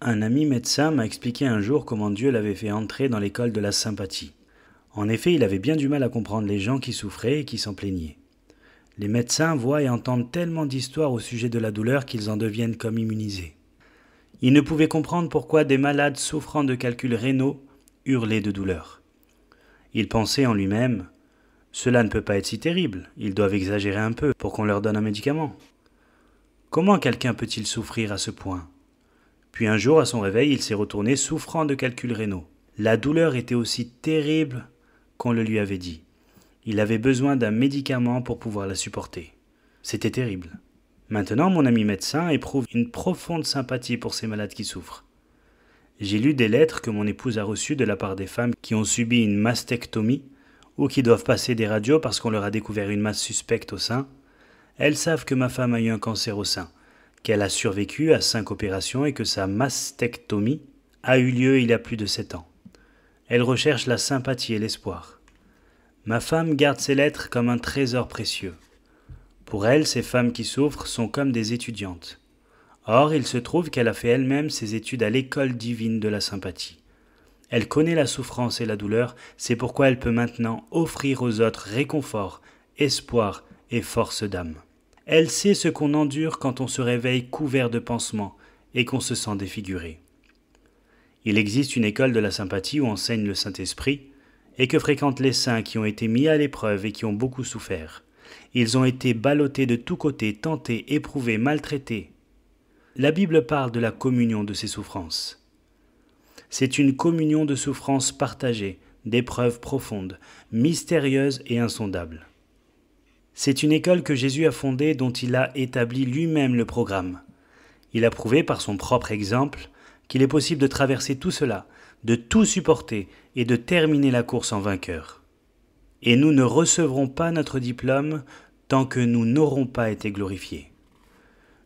Un ami médecin m'a expliqué un jour comment Dieu l'avait fait entrer dans l'école de la sympathie. En effet, il avait bien du mal à comprendre les gens qui souffraient et qui s'en plaignaient. Les médecins voient et entendent tellement d'histoires au sujet de la douleur qu'ils en deviennent comme immunisés. Il ne pouvait comprendre pourquoi des malades souffrant de calculs rénaux hurlaient de douleur. Il pensait en lui-même « Cela ne peut pas être si terrible, ils doivent exagérer un peu pour qu'on leur donne un médicament. Comment quelqu'un peut-il souffrir à ce point ?» Puis un jour, à son réveil, il s'est retourné souffrant de calculs rénaux. La douleur était aussi terrible qu'on le lui avait dit. Il avait besoin d'un médicament pour pouvoir la supporter. C'était terrible. Maintenant, mon ami médecin éprouve une profonde sympathie pour ces malades qui souffrent. J'ai lu des lettres que mon épouse a reçues de la part des femmes qui ont subi une mastectomie ou qui doivent passer des radios parce qu'on leur a découvert une masse suspecte au sein. Elles savent que ma femme a eu un cancer au sein, qu'elle a survécu à 5 opérations et que sa mastectomie a eu lieu il y a plus de 7 ans. Elle recherche la sympathie et l'espoir. Ma femme garde ces lettres comme un trésor précieux. Pour elle, ces femmes qui souffrent sont comme des étudiantes. Or, il se trouve qu'elle a fait elle-même ses études à l'école divine de la sympathie. Elle connaît la souffrance et la douleur, c'est pourquoi elle peut maintenant offrir aux autres réconfort, espoir et force d'âme. Elle sait ce qu'on endure quand on se réveille couvert de pansements et qu'on se sent défiguré. Il existe une école de la sympathie où enseigne le Saint-Esprit et que fréquentent les saints qui ont été mis à l'épreuve et qui ont beaucoup souffert. Ils ont été ballottés de tous côtés, tentés, éprouvés, maltraités. La Bible parle de la communion de ces souffrances. C'est une communion de souffrances partagées, d'épreuves profondes, mystérieuses et insondables. C'est une école que Jésus a fondée dont il a établi lui-même le programme. Il a prouvé par son propre exemple qu'il est possible de traverser tout cela, de tout supporter et de terminer la course en vainqueur. Et nous ne recevrons pas notre diplôme tant que nous n'aurons pas été glorifiés.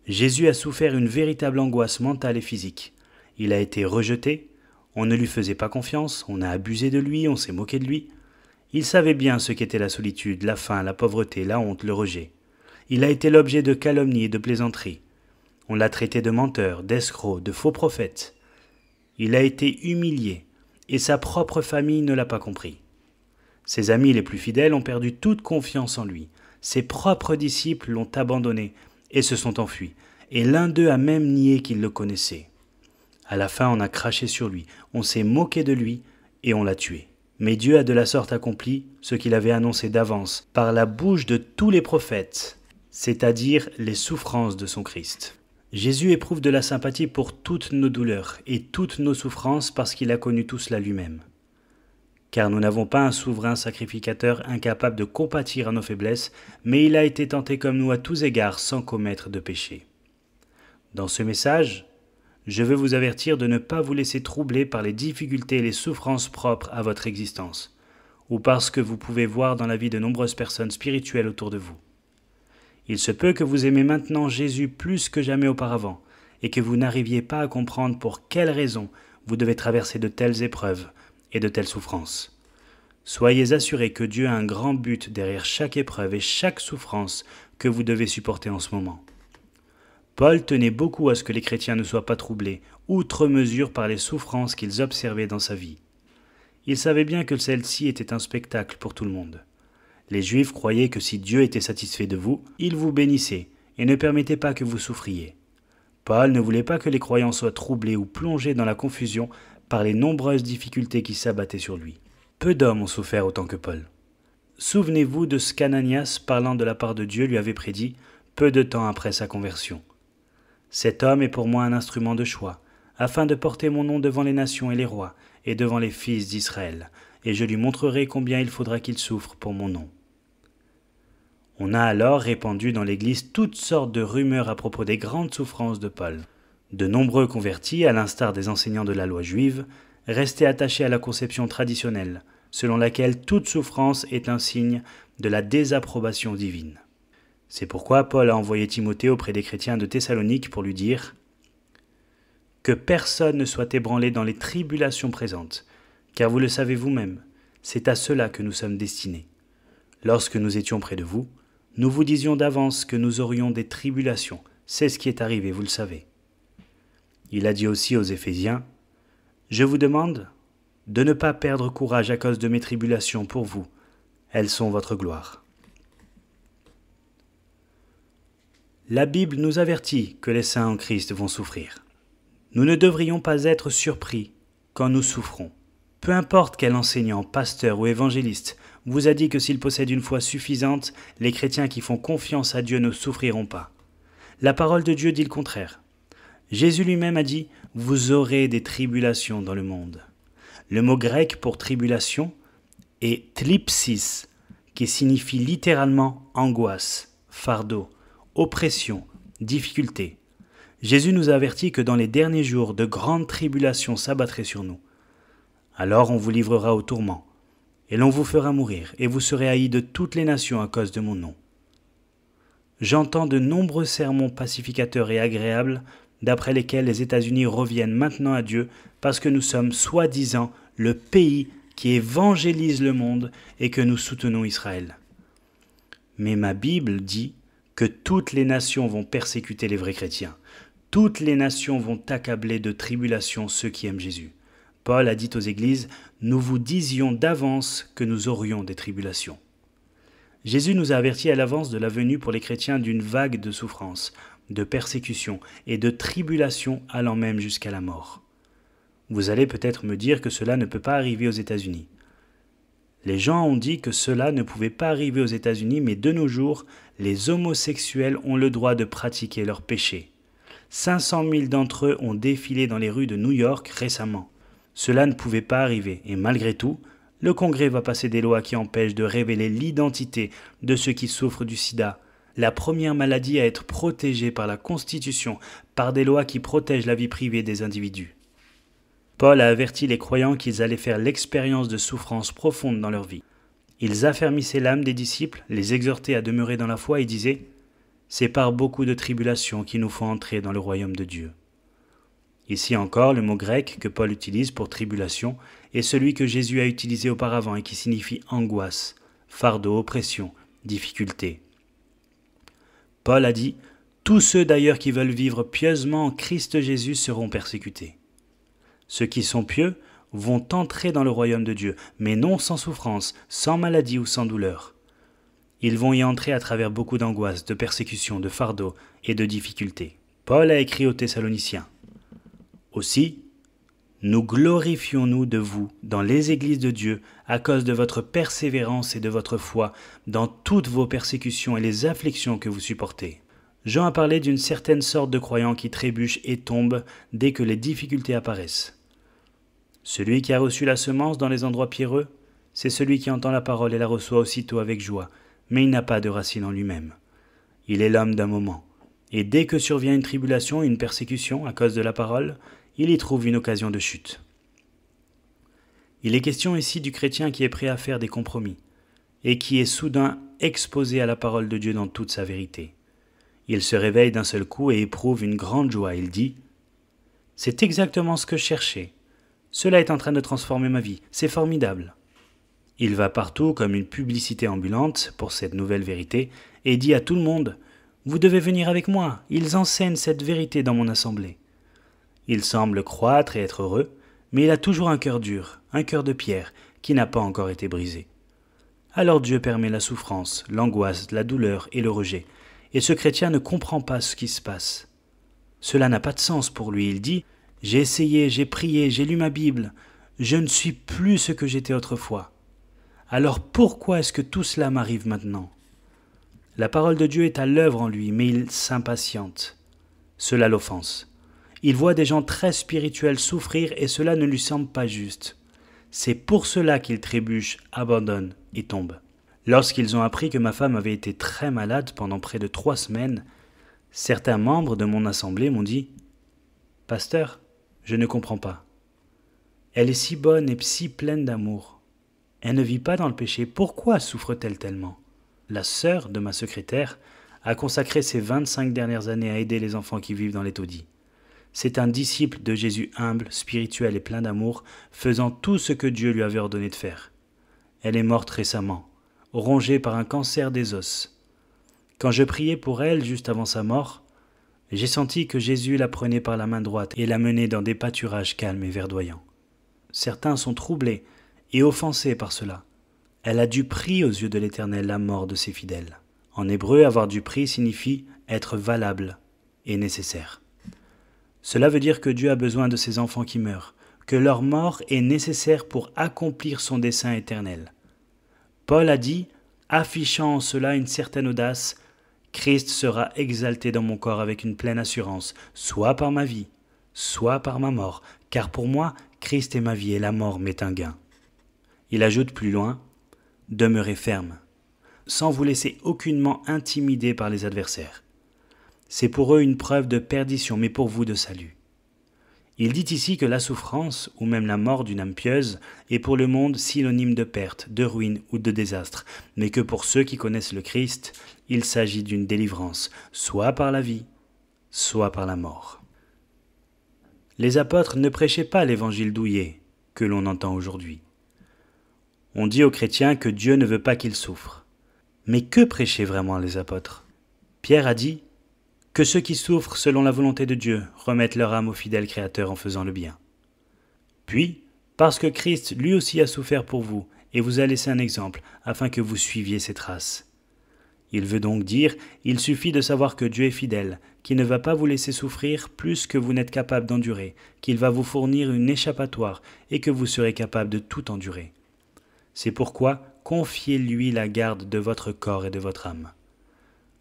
Jésus a souffert une véritable angoisse mentale et physique. Il a été rejeté, on ne lui faisait pas confiance, on a abusé de lui, on s'est moqué de lui. Il savait bien ce qu'était la solitude, la faim, la pauvreté, la honte, le rejet. Il a été l'objet de calomnies et de plaisanteries. On l'a traité de menteur, d'escroc, de faux prophète. Il a été humilié, et sa propre famille ne l'a pas compris. Ses amis les plus fidèles ont perdu toute confiance en lui. Ses propres disciples l'ont abandonné et se sont enfuis, et l'un d'eux a même nié qu'il le connaissait. À la fin, on a craché sur lui, on s'est moqué de lui et on l'a tué. Mais Dieu a de la sorte accompli ce qu'il avait annoncé d'avance par la bouche de tous les prophètes, c'est-à-dire les souffrances de son Christ. Jésus éprouve de la sympathie pour toutes nos douleurs et toutes nos souffrances parce qu'il a connu tout cela lui-même. Car nous n'avons pas un souverain sacrificateur incapable de compatir à nos faiblesses, mais il a été tenté comme nous à tous égards sans commettre de péché. Dans ce message, je veux vous avertir de ne pas vous laisser troubler par les difficultés et les souffrances propres à votre existence, ou par ce que vous pouvez voir dans la vie de nombreuses personnes spirituelles autour de vous. Il se peut que vous aimez maintenant Jésus plus que jamais auparavant, et que vous n'arriviez pas à comprendre pour quelles raisons vous devez traverser de telles épreuves et de telles souffrances. Soyez assurés que Dieu a un grand but derrière chaque épreuve et chaque souffrance que vous devez supporter en ce moment. Paul tenait beaucoup à ce que les chrétiens ne soient pas troublés, outre mesure par les souffrances qu'ils observaient dans sa vie. Il savait bien que celle-ci était un spectacle pour tout le monde. Les Juifs croyaient que si Dieu était satisfait de vous, il vous bénissait et ne permettait pas que vous souffriez. Paul ne voulait pas que les croyants soient troublés ou plongés dans la confusion par les nombreuses difficultés qui s'abattaient sur lui. Peu d'hommes ont souffert autant que Paul. Souvenez-vous de ce qu'Ananias, parlant de la part de Dieu, lui avait prédit peu de temps après sa conversion. « Cet homme est pour moi un instrument de choix, afin de porter mon nom devant les nations et les rois, et devant les fils d'Israël, et je lui montrerai combien il faudra qu'il souffre pour mon nom. » On a alors répandu dans l'Église toutes sortes de rumeurs à propos des grandes souffrances de Paul. De nombreux convertis, à l'instar des enseignants de la loi juive, restaient attachés à la conception traditionnelle, selon laquelle toute souffrance est un signe de la désapprobation divine. C'est pourquoi Paul a envoyé Timothée auprès des chrétiens de Thessalonique pour lui dire « Que personne ne soit ébranlé dans les tribulations présentes, car vous le savez vous-même, c'est à cela que nous sommes destinés. Lorsque nous étions près de vous, nous vous disions d'avance que nous aurions des tribulations, c'est ce qui est arrivé, vous le savez. » Il a dit aussi aux Éphésiens, « Je vous demande de ne pas perdre courage à cause de mes tribulations pour vous. Elles sont votre gloire. » La Bible nous avertit que les saints en Christ vont souffrir. Nous ne devrions pas être surpris quand nous souffrons. Peu importe quel enseignant, pasteur ou évangéliste vous a dit que s'il possède une foi suffisante, les chrétiens qui font confiance à Dieu ne souffriront pas. La parole de Dieu dit le contraire. Jésus lui-même a dit « Vous aurez des tribulations dans le monde ». Le mot grec pour tribulation est thlipsis, qui signifie littéralement angoisse, fardeau, oppression, difficulté. Jésus nous a averti que dans les derniers jours, de grandes tribulations s'abattraient sur nous. Alors on vous livrera au tourment, et l'on vous fera mourir, et vous serez haïs de toutes les nations à cause de mon nom. J'entends de nombreux sermons pacificateurs et agréables, d'après lesquels les États-Unis reviennent maintenant à Dieu, parce que nous sommes soi-disant le pays qui évangélise le monde et que nous soutenons Israël. Mais ma Bible dit que toutes les nations vont persécuter les vrais chrétiens. Toutes les nations vont accabler de tribulations ceux qui aiment Jésus. Paul a dit aux églises, « Nous vous disions d'avance que nous aurions des tribulations. » Jésus nous a avertis à l'avance de la venue pour les chrétiens d'une vague de souffrances, de persécutions et de tribulations allant même jusqu'à la mort. Vous allez peut-être me dire que cela ne peut pas arriver aux États-Unis. Les gens ont dit que cela ne pouvait pas arriver aux États-Unis, mais de nos jours, les homosexuels ont le droit de pratiquer leurs péchés. 500 000 d'entre eux ont défilé dans les rues de New York récemment. Cela ne pouvait pas arriver, et malgré tout, le Congrès va passer des lois qui empêchent de révéler l'identité de ceux qui souffrent du sida, la première maladie à être protégée par la Constitution, par des lois qui protègent la vie privée des individus. Paul a averti les croyants qu'ils allaient faire l'expérience de souffrances profondes dans leur vie. Ils affermissaient l'âme des disciples, les exhortaient à demeurer dans la foi et disaient « C'est par beaucoup de tribulations qu'il nous faut entrer dans le royaume de Dieu. » Ici encore, le mot grec que Paul utilise pour tribulation est celui que Jésus a utilisé auparavant et qui signifie angoisse, fardeau, oppression, difficulté. Paul a dit « Tous ceux d'ailleurs qui veulent vivre pieusement en Christ Jésus seront persécutés. » Ceux qui sont pieux vont entrer dans le royaume de Dieu, mais non sans souffrance, sans maladie ou sans douleur. Ils vont y entrer à travers beaucoup d'angoisse, de persécution, de fardeau et de difficultés. Paul a écrit aux Thessaloniciens. Aussi, nous glorifions-nous de vous dans les églises de Dieu à cause de votre persévérance et de votre foi dans toutes vos persécutions et les afflictions que vous supportez. Jean a parlé d'une certaine sorte de croyants qui trébuchent et tombent dès que les difficultés apparaissent. Celui qui a reçu la semence dans les endroits pierreux, c'est celui qui entend la parole et la reçoit aussitôt avec joie, mais il n'a pas de racine en lui-même. Il est l'homme d'un moment, et dès que survient une tribulation, une persécution à cause de la parole, il y trouve une occasion de chute. Il est question ici du chrétien qui est prêt à faire des compromis, et qui est soudain exposé à la parole de Dieu dans toute sa vérité. Il se réveille d'un seul coup et éprouve une grande joie. Il dit « C'est exactement ce que je cherchais. Cela est en train de transformer ma vie. C'est formidable. » Il va partout comme une publicité ambulante pour cette nouvelle vérité et dit à tout le monde « Vous devez venir avec moi. Ils enseignent cette vérité dans mon assemblée. » Il semble croître et être heureux, mais il a toujours un cœur dur, un cœur de pierre, qui n'a pas encore été brisé. Alors Dieu permet la souffrance, l'angoisse, la douleur et le rejet. Et ce chrétien ne comprend pas ce qui se passe. Cela n'a pas de sens pour lui. Il dit « J'ai essayé, j'ai prié, j'ai lu ma Bible. Je ne suis plus ce que j'étais autrefois. Alors pourquoi est-ce que tout cela m'arrive maintenant ?» La parole de Dieu est à l'œuvre en lui, mais il s'impatiente. Cela l'offense. Il voit des gens très spirituels souffrir et cela ne lui semble pas juste. C'est pour cela qu'il trébuche, abandonne et tombe. Lorsqu'ils ont appris que ma femme avait été très malade pendant près de 3 semaines, certains membres de mon assemblée m'ont dit « Pasteur, je ne comprends pas. Elle est si bonne et si pleine d'amour. Elle ne vit pas dans le péché. Pourquoi souffre-t-elle tellement ?» La sœur de ma secrétaire a consacré ses 25 dernières années à aider les enfants qui vivent dans les taudis. C'est un disciple de Jésus humble, spirituel et plein d'amour, faisant tout ce que Dieu lui avait ordonné de faire. Elle est morte récemment, rongée par un cancer des os. Quand je priais pour elle juste avant sa mort, J'ai senti que Jésus la prenait par la main droite et la menait dans des pâturages calmes et verdoyants. Certains sont troublés et offensés par cela. Elle a du prix aux yeux de l'Éternel la mort de ses fidèles. En hébreu, avoir du prix signifie être valable et nécessaire. Cela veut dire que Dieu a besoin de ses enfants qui meurent, que leur mort est nécessaire pour accomplir son dessein éternel. Paul a dit, affichant en cela une certaine audace, « Christ sera exalté dans mon corps avec une pleine assurance, soit par ma vie, soit par ma mort, car pour moi, Christ est ma vie et la mort m'est un gain. » Il ajoute plus loin, « Demeurez ferme, sans vous laisser aucunement intimider par les adversaires. C'est pour eux une preuve de perdition, mais pour vous de salut. » Il dit ici que la souffrance, ou même la mort d'une âme pieuse, est pour le monde synonyme de perte, de ruine ou de désastre, mais que pour ceux qui connaissent le Christ, il s'agit d'une délivrance, soit par la vie, soit par la mort. Les apôtres ne prêchaient pas l'évangile douillet que l'on entend aujourd'hui. On dit aux chrétiens que Dieu ne veut pas qu'ils souffrent. Mais que prêchaient vraiment les apôtres? Pierre a dit que ceux qui souffrent selon la volonté de Dieu remettent leur âme au fidèle Créateur en faisant le bien. Puis, parce que Christ lui aussi a souffert pour vous et vous a laissé un exemple afin que vous suiviez ses traces. Il veut donc dire, il suffit de savoir que Dieu est fidèle, qu'il ne va pas vous laisser souffrir plus que vous n'êtes capable d'endurer, qu'il va vous fournir une échappatoire et que vous serez capable de tout endurer. C'est pourquoi confiez-lui la garde de votre corps et de votre âme.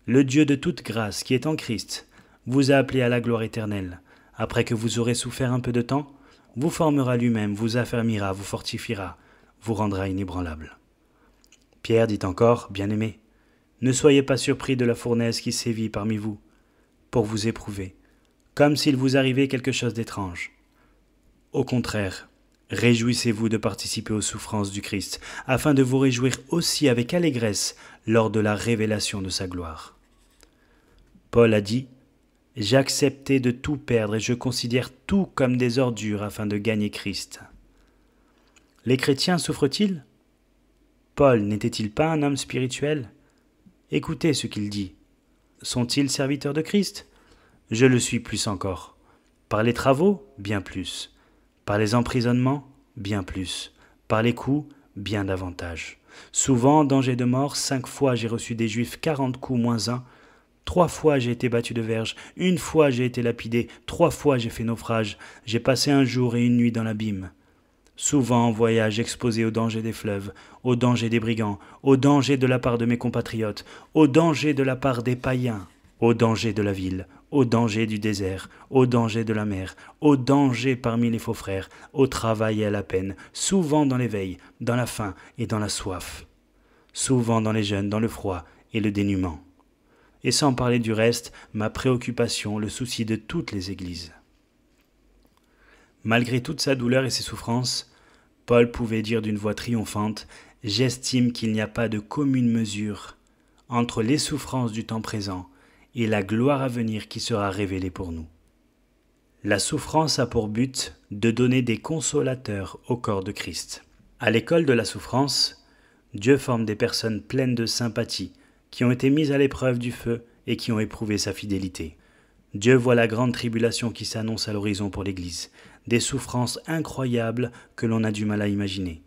Le Dieu de toute grâce qui est en Christ vous a appelé à la gloire éternelle. Après que vous aurez souffert un peu de temps, vous formera lui-même, vous affermira, vous fortifiera, vous rendra inébranlable. Pierre dit encore, bien-aimés, ne soyez pas surpris de la fournaise qui sévit parmi vous, pour vous éprouver, comme s'il vous arrivait quelque chose d'étrange. Au contraire, réjouissez-vous de participer aux souffrances du Christ, afin de vous réjouir aussi avec allégresse lors de la révélation de sa gloire. Paul a dit, « J'ai accepté de tout perdre et je considère tout comme des ordures afin de gagner Christ. » Les chrétiens souffrent-ils? Paul n'était-il pas un homme spirituel? Écoutez ce qu'il dit. Sont-ils serviteurs de Christ? Je le suis plus encore. Par les travaux, bien plus. Par les emprisonnements, bien plus. Par les coups, bien davantage. Souvent, en danger de mort, 5 fois j'ai reçu des Juifs 40 coups moins 1. 3 fois j'ai été battu de verge. 1 fois j'ai été lapidé. 3 fois j'ai fait naufrage. J'ai passé un jour et une nuit dans l'abîme. Souvent en voyage exposé au danger des fleuves, au danger des brigands, au danger de la part de mes compatriotes, au danger de la part des païens, au danger de la ville, au danger du désert, au danger de la mer, au danger parmi les faux frères, au travail et à la peine, souvent dans l'éveil, dans la faim et dans la soif, souvent dans les jeûnes, dans le froid et le dénuement. Et sans parler du reste, ma préoccupation, le souci de toutes les églises. Malgré toute sa douleur et ses souffrances, Paul pouvait dire d'une voix triomphante « J'estime qu'il n'y a pas de commune mesure entre les souffrances du temps présent et la gloire à venir qui sera révélée pour nous. » La souffrance a pour but de donner des consolateurs au corps de Christ. À l'école de la souffrance, Dieu forme des personnes pleines de sympathie, qui ont été mises à l'épreuve du feu et qui ont éprouvé sa fidélité. Dieu voit la grande tribulation qui s'annonce à l'horizon pour l'Église, des souffrances incroyables que l'on a du mal à imaginer,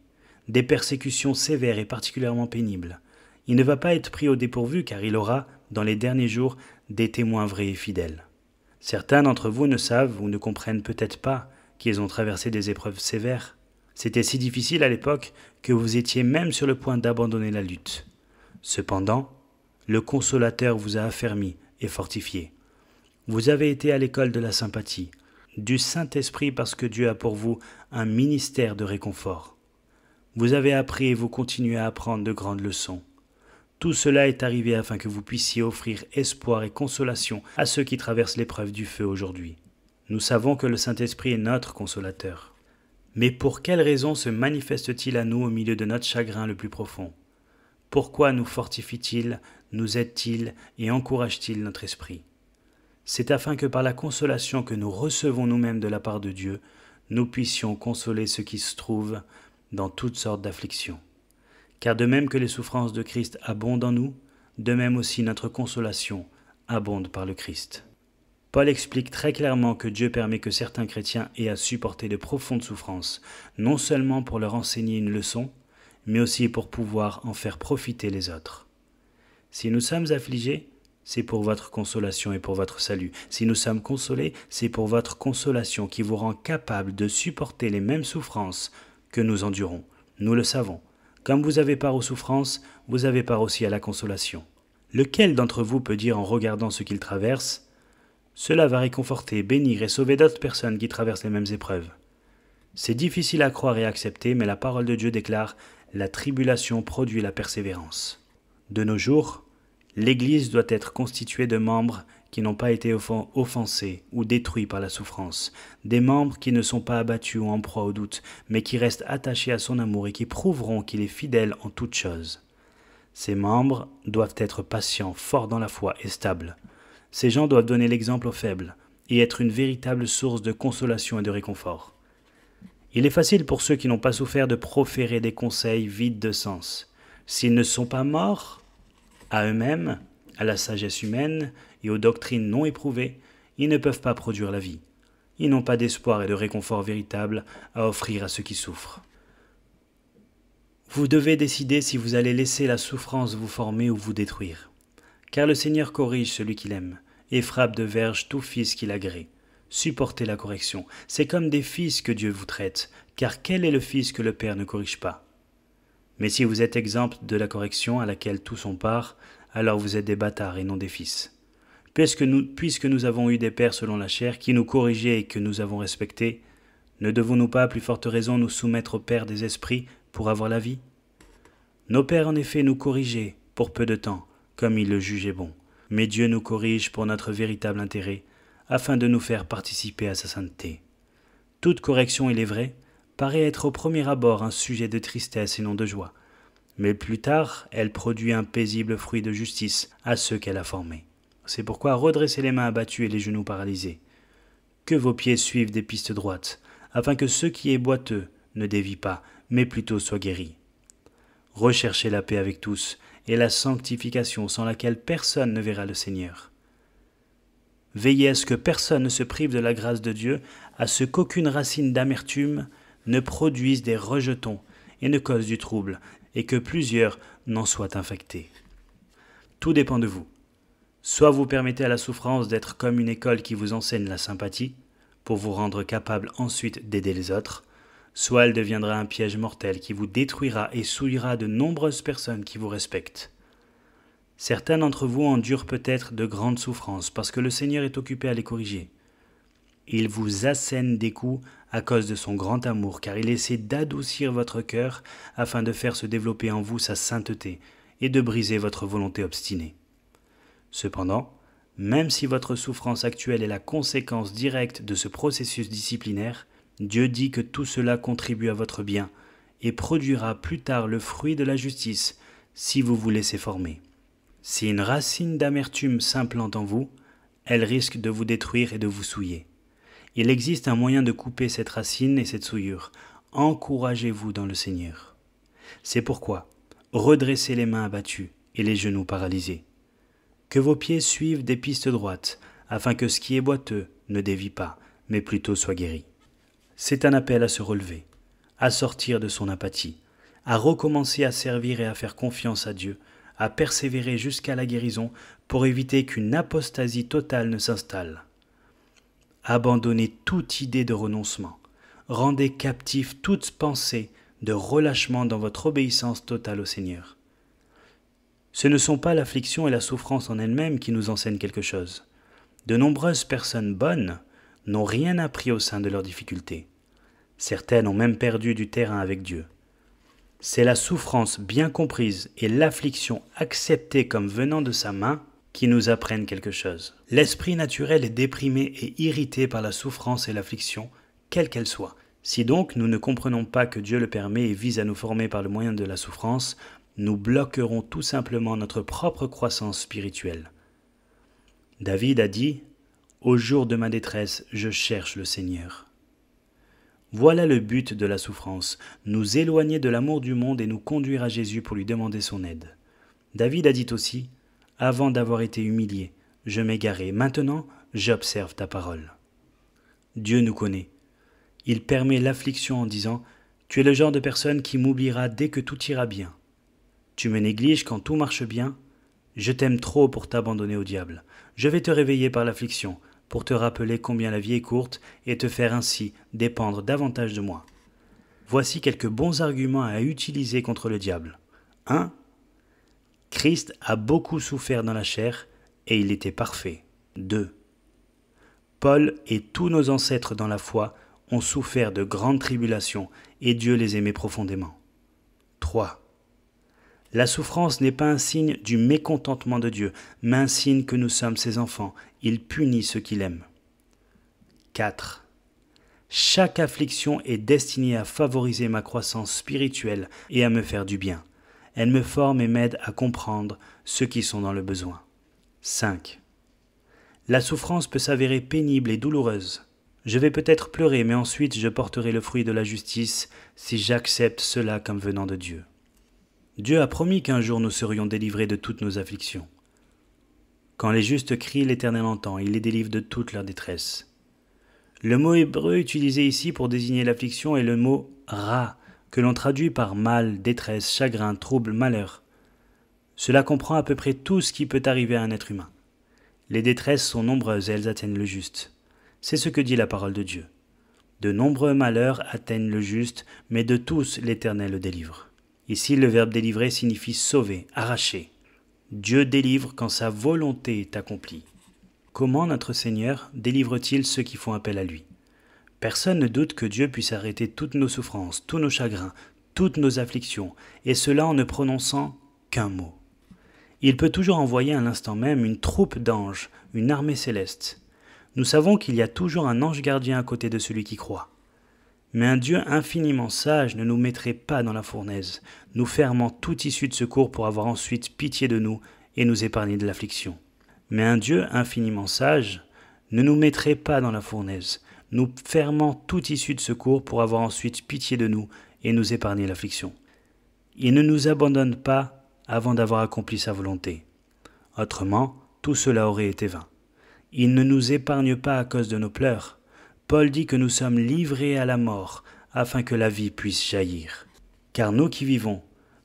des persécutions sévères et particulièrement pénibles. Il ne va pas être pris au dépourvu car il aura, dans les derniers jours, des témoins vrais et fidèles. Certains d'entre vous ne savent ou ne comprennent peut-être pas qu'ils ont traversé des épreuves sévères. C'était si difficile à l'époque que vous étiez même sur le point d'abandonner la lutte. Cependant, le Consolateur vous a affermi et fortifié. Vous avez été à l'école de la sympathie, du Saint-Esprit parce que Dieu a pour vous un ministère de réconfort. Vous avez appris et vous continuez à apprendre de grandes leçons. Tout cela est arrivé afin que vous puissiez offrir espoir et consolation à ceux qui traversent l'épreuve du feu aujourd'hui. Nous savons que le Saint-Esprit est notre consolateur. Mais pour quelle raison se manifeste-t-il à nous au milieu de notre chagrin le plus profond? Pourquoi nous fortifie-t-il, nous aide-t-il et encourage-t-il notre esprit? C'est afin que par la consolation que nous recevons nous-mêmes de la part de Dieu, nous puissions consoler ceux qui se trouvent dans toutes sortes d'afflictions. Car de même que les souffrances de Christ abondent en nous, de même aussi notre consolation abonde par le Christ. Paul explique très clairement que Dieu permet que certains chrétiens aient à supporter de profondes souffrances, non seulement pour leur enseigner une leçon, mais aussi pour pouvoir en faire profiter les autres. Si nous sommes affligés, c'est pour votre consolation et pour votre salut. Si nous sommes consolés, c'est pour votre consolation qui vous rend capable de supporter les mêmes souffrances que nous endurons. Nous le savons. Comme vous avez part aux souffrances, vous avez part aussi à la consolation. Lequel d'entre vous peut dire en regardant ce qu'il traverse, « Cela va réconforter, bénir et sauver d'autres personnes qui traversent les mêmes épreuves ». C'est difficile à croire et à accepter, mais la parole de Dieu déclare « La tribulation produit la persévérance ». De nos jours, l'Église doit être constituée de membres qui n'ont pas été offensés ou détruits par la souffrance, des membres qui ne sont pas abattus ou en proie au doute, mais qui restent attachés à son amour et qui prouveront qu'il est fidèle en toutes choses. Ces membres doivent être patients, forts dans la foi et stables. Ces gens doivent donner l'exemple aux faibles et être une véritable source de consolation et de réconfort. Il est facile pour ceux qui n'ont pas souffert de proférer des conseils vides de sens. S'ils ne sont pas morts à eux-mêmes, à la sagesse humaine et aux doctrines non éprouvées, ils ne peuvent pas produire la vie. Ils n'ont pas d'espoir et de réconfort véritable à offrir à ceux qui souffrent. Vous devez décider si vous allez laisser la souffrance vous former ou vous détruire. Car le Seigneur corrige celui qu'il aime et frappe de verge tout fils qu'il agrée. Supportez la correction. C'est comme des fils que Dieu vous traite, car quel est le fils que le Père ne corrige pas? Mais si vous êtes exempt de la correction à laquelle tous ont part, alors vous êtes des bâtards et non des fils. Puisque nous avons eu des pères selon la chair qui nous corrigeaient et que nous avons respectés, ne devons-nous pas à plus forte raison nous soumettre au Père des esprits pour avoir la vie? Nos pères en effet nous corrigeaient pour peu de temps, comme ils le jugeaient bon. Mais Dieu nous corrige pour notre véritable intérêt, afin de nous faire participer à sa sainteté. Toute correction, il est vrai, paraît être au premier abord un sujet de tristesse et non de joie. Mais plus tard, elle produit un paisible fruit de justice à ceux qu'elle a formés. C'est pourquoi redressez les mains abattues et les genoux paralysés. Que vos pieds suivent des pistes droites, afin que ce qui est boiteux ne dévie pas, mais plutôt soit guéri. Recherchez la paix avec tous et la sanctification sans laquelle personne ne verra le Seigneur. Veillez à ce que personne ne se prive de la grâce de Dieu, à ce qu'aucune racine d'amertume ne produise des rejetons et ne cause du trouble, et que plusieurs n'en soient infectés. Tout dépend de vous. Soit vous permettez à la souffrance d'être comme une école qui vous enseigne la sympathie, pour vous rendre capable ensuite d'aider les autres, soit elle deviendra un piège mortel qui vous détruira et souillera de nombreuses personnes qui vous respectent. Certains d'entre vous endurent peut-être de grandes souffrances parce que le Seigneur est occupé à les corriger. Il vous assène des coups à cause de son grand amour, car il essaie d'adoucir votre cœur afin de faire se développer en vous sa sainteté et de briser votre volonté obstinée. Cependant, même si votre souffrance actuelle est la conséquence directe de ce processus disciplinaire, Dieu dit que tout cela contribue à votre bien et produira plus tard le fruit de la justice si vous vous laissez former. Si une racine d'amertume s'implante en vous, elle risque de vous détruire et de vous souiller. Il existe un moyen de couper cette racine et cette souillure. Encouragez-vous dans le Seigneur. C'est pourquoi, redressez les mains abattues et les genoux paralysés. Que vos pieds suivent des pistes droites, afin que ce qui est boiteux ne dévie pas, mais plutôt soit guéri. C'est un appel à se relever, à sortir de son apathie, à recommencer à servir et à faire confiance à Dieu, à persévérer jusqu'à la guérison pour éviter qu'une apostasie totale ne s'installe. Abandonnez toute idée de renoncement. Rendez captif toute pensée de relâchement dans votre obéissance totale au Seigneur. Ce ne sont pas l'affliction et la souffrance en elles-mêmes qui nous enseignent quelque chose. De nombreuses personnes bonnes n'ont rien appris au sein de leurs difficultés. Certaines ont même perdu du terrain avec Dieu. C'est la souffrance bien comprise et l'affliction acceptée comme venant de sa main qui nous apprennent quelque chose. L'esprit naturel est déprimé et irrité par la souffrance et l'affliction, quelle qu'elle soit. Si donc nous ne comprenons pas que Dieu le permet et vise à nous former par le moyen de la souffrance, nous bloquerons tout simplement notre propre croissance spirituelle. David a dit « Au jour de ma détresse, je cherche le Seigneur ». Voilà le but de la souffrance, nous éloigner de l'amour du monde et nous conduire à Jésus pour lui demander son aide. David a dit aussi « Avant d'avoir été humilié, je m'égarais, maintenant j'observe ta parole. Dieu nous connaît. Il permet l'affliction en disant « Tu es le genre de personne qui m'oubliera dès que tout ira bien. Tu me négliges quand tout marche bien. Je t'aime trop pour t'abandonner au diable. Je vais te réveiller par l'affliction, pour te rappeler combien la vie est courte et te faire ainsi dépendre davantage de moi. » Voici quelques bons arguments à utiliser contre le diable. 1. Christ a beaucoup souffert dans la chair et il était parfait. 2. Paul et tous nos ancêtres dans la foi ont souffert de grandes tribulations et Dieu les aimait profondément. 3. La souffrance n'est pas un signe du mécontentement de Dieu, mais un signe que nous sommes ses enfants. Il punit ceux qu'il aime. 4. Chaque affliction est destinée à favoriser ma croissance spirituelle et à me faire du bien. Elle me forme et m'aide à comprendre ceux qui sont dans le besoin. 5. La souffrance peut s'avérer pénible et douloureuse. Je vais peut-être pleurer, mais ensuite je porterai le fruit de la justice si j'accepte cela comme venant de Dieu. Dieu a promis qu'un jour nous serions délivrés de toutes nos afflictions. Quand les justes crient, l'Éternel entend, il les délivre de toute leur détresse. Le mot hébreu utilisé ici pour désigner l'affliction est le mot « ra », que l'on traduit par mal, détresse, chagrin, trouble, malheur. Cela comprend à peu près tout ce qui peut arriver à un être humain. Les détresses sont nombreuses et elles atteignent le juste. C'est ce que dit la parole de Dieu. De nombreux malheurs atteignent le juste, mais de tous l'Éternel le délivre. Ici, le verbe délivrer signifie sauver, arracher. Dieu délivre quand sa volonté est accomplie. Comment notre Seigneur délivre-t-il ceux qui font appel à lui? Personne ne doute que Dieu puisse arrêter toutes nos souffrances, tous nos chagrins, toutes nos afflictions, et cela en ne prononçant qu'un mot. Il peut toujours envoyer à l'instant même une troupe d'anges, une armée céleste. Nous savons qu'il y a toujours un ange gardien à côté de celui qui croit. Mais un Dieu infiniment sage ne nous mettrait pas dans la fournaise, nous fermant toute issue de secours pour avoir ensuite pitié de nous et nous épargner de l'affliction. Mais un Dieu infiniment sage ne nous mettrait pas dans la fournaise, nous fermant toute issue de secours pour avoir ensuite pitié de nous et nous épargner l'affliction. Il ne nous abandonne pas avant d'avoir accompli sa volonté. Autrement, tout cela aurait été vain. Il ne nous épargne pas à cause de nos pleurs. Paul dit que nous sommes livrés à la mort afin que la vie puisse jaillir. Car nous qui vivons,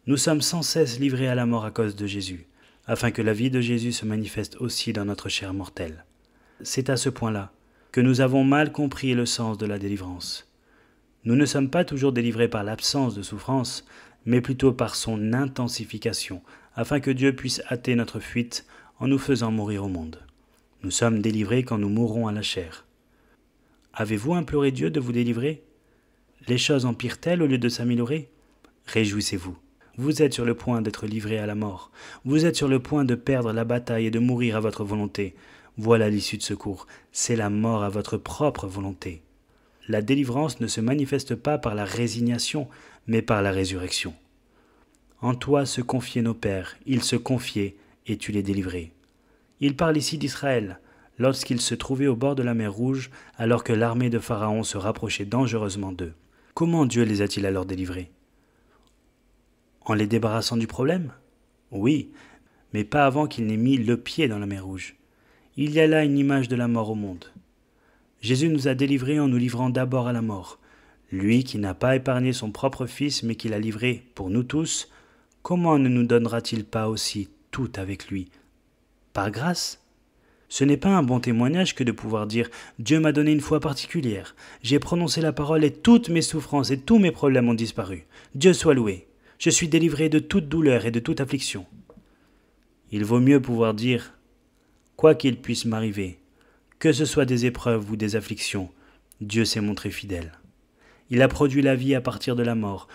nous sommes sans cesse livrés à la mort à cause de Jésus, afin que la vie de Jésus se manifeste aussi dans notre chair mortelle. C'est à ce point-là que nous avons mal compris le sens de la délivrance. Nous ne sommes pas toujours délivrés par l'absence de souffrance, mais plutôt par son intensification, afin que Dieu puisse hâter notre fuite en nous faisant mourir au monde. Nous sommes délivrés quand nous mourrons à la chair. Avez-vous imploré Dieu de vous délivrer? Les choses empirent-elles au lieu de s'améliorer? Réjouissez-vous. Vous êtes sur le point d'être livré à la mort. Vous êtes sur le point de perdre la bataille et de mourir à votre volonté. Voilà l'issue de secours. C'est la mort à votre propre volonté. La délivrance ne se manifeste pas par la résignation, mais par la résurrection. En toi se confiaient nos pères, ils se confiaient et tu les délivrais. Il parle ici d'Israël, lorsqu'ils se trouvaient au bord de la mer Rouge, alors que l'armée de Pharaon se rapprochait dangereusement d'eux. Comment Dieu les a-t-il alors délivrés? En les débarrassant du problème? Oui, mais pas avant qu'il n'ait mis le pied dans la mer Rouge. Il y a là une image de la mort au monde. Jésus nous a délivrés en nous livrant d'abord à la mort. Lui qui n'a pas épargné son propre Fils, mais qui l'a livré pour nous tous, comment ne nous donnera-t-il pas aussi tout avec lui? Par grâce? Ce n'est pas un bon témoignage que de pouvoir dire « Dieu m'a donné une foi particulière. J'ai prononcé la parole et toutes mes souffrances et tous mes problèmes ont disparu. Dieu soit loué. Je suis délivré de toute douleur et de toute affliction. » Il vaut mieux pouvoir dire « Quoi qu'il puisse m'arriver, que ce soit des épreuves ou des afflictions, Dieu s'est montré fidèle. Il a produit la vie à partir de la mort.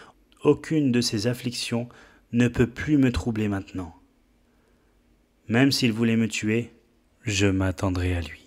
Aucune de ces afflictions ne peut plus me troubler maintenant. Même s'il voulait me tuer, je m'attendrai à lui. »